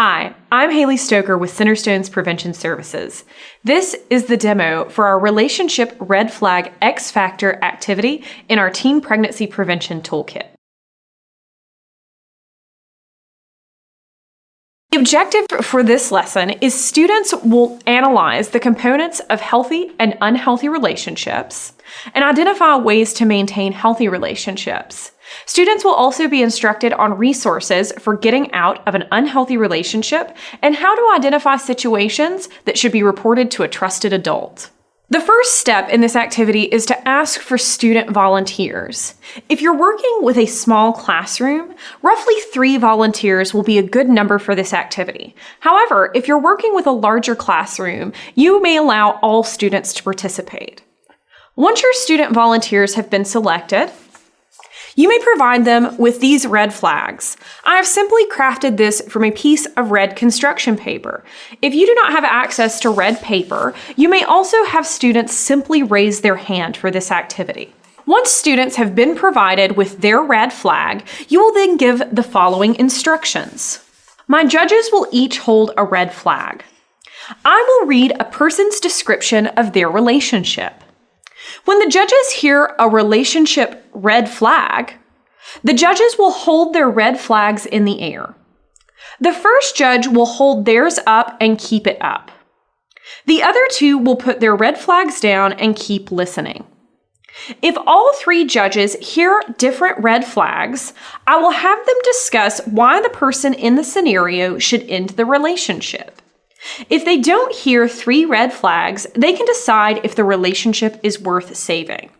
Hi, I'm Haley Stoker with Centerstone's Prevention Services. This is the demo for our Relationship Red Flag X Factor activity in our Teen Pregnancy Prevention Toolkit. The objective for this lesson is students will analyze the components of healthy and unhealthy relationships and identify ways to maintain healthy relationships. Students will also be instructed on resources for getting out of an unhealthy relationship and how to identify situations that should be reported to a trusted adult. The first step in this activity is to ask for student volunteers. If you're working with a small classroom, roughly 3 volunteers will be a good number for this activity. However, if you're working with a larger classroom, you may allow all students to participate. Once your student volunteers have been selected, you may provide them with these red flags. I have simply crafted this from a piece of red construction paper. If you do not have access to red paper, you may also have students simply raise their hand for this activity. Once students have been provided with their red flag, you will then give the following instructions. My judges will each hold a red flag. I will read a person's description of their relationship. When the judges hear a relationship red flag, the judges will hold their red flags in the air. The first judge will hold theirs up and keep it up. The other 2 will put their red flags down and keep listening. If all 3 judges hear different red flags, I will have them discuss why the person in the scenario should end the relationship. If they don't hear 3 red flags, they can decide if the relationship is worth saving.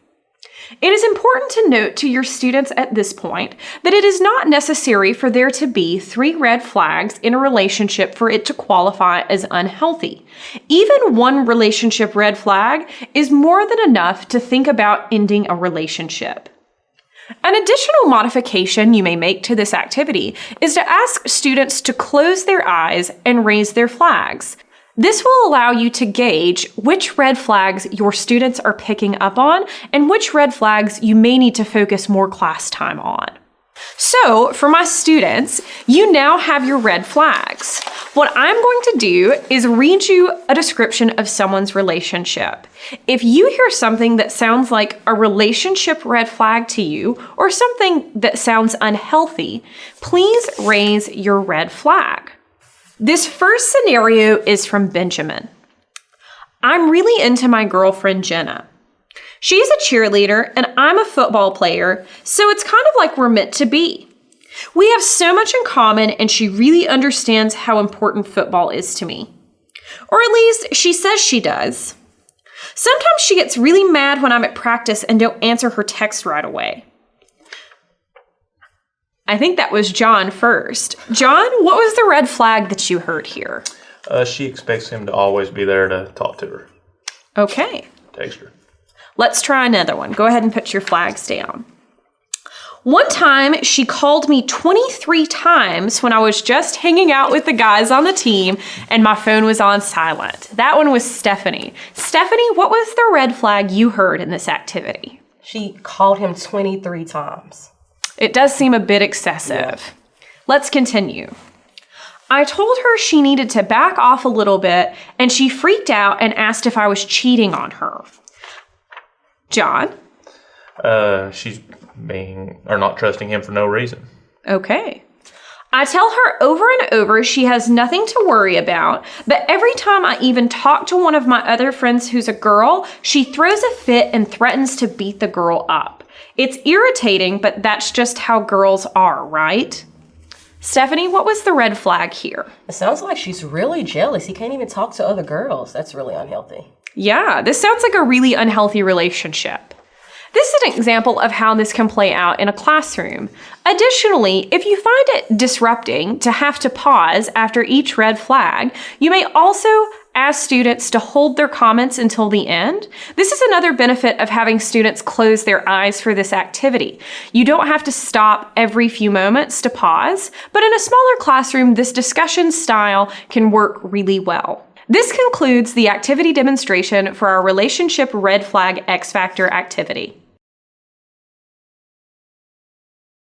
It is important to note to your students at this point that it is not necessary for there to be 3 red flags in a relationship for it to qualify as unhealthy. Even 1 relationship red flag is more than enough to think about ending a relationship. An additional modification you may make to this activity is to ask students to close their eyes and raise their flags. This will allow you to gauge which red flags your students are picking up on and which red flags you may need to focus more class time on. So, for my students, you now have your red flags. What I'm going to do is read you a description of someone's relationship. If you hear something that sounds like a relationship red flag to you or something that sounds unhealthy, please raise your red flag. This first scenario is from Benjamin. I'm really into my girlfriend, Jenna. She's a cheerleader and I'm a football player, so it's kind of like we're meant to be. We have so much in common and she really understands how important football is to me. Or at least she says she does. Sometimes she gets really mad when I'm at practice and don't answer her text right away. I think that was John first. John, what was the red flag that you heard here? She expects him to always be there to talk to her. Okay. Text her. Let's try another one. Go ahead and put your flags down. One time, she called me 23 times when I was just hanging out with the guys on the team and my phone was on silent. That one was Stephanie. Stephanie, what was the red flag you heard in this activity? She called him 23 times. It does seem a bit excessive. Yeah. Let's continue. I told her she needed to back off a little bit and she freaked out and asked if I was cheating on her. John? She's not trusting him for no reason. Okay. I tell her over and over she has nothing to worry about, but every time I even talk to one of my other friends who's a girl, she throws a fit and threatens to beat the girl up. It's irritating, but that's just how girls are, right? Stephanie, what was the red flag here? It sounds like she's really jealous. He can't even talk to other girls. That's really unhealthy. Yeah, this sounds like a really unhealthy relationship. This is an example of how this can play out in a classroom. Additionally, if you find it disrupting to have to pause after each red flag, you may also ask students to hold their comments until the end. This is another benefit of having students close their eyes for this activity. You don't have to stop every few moments to pause, but in a smaller classroom, this discussion style can work really well. This concludes the activity demonstration for our Relationship Red Flag X Factor activity.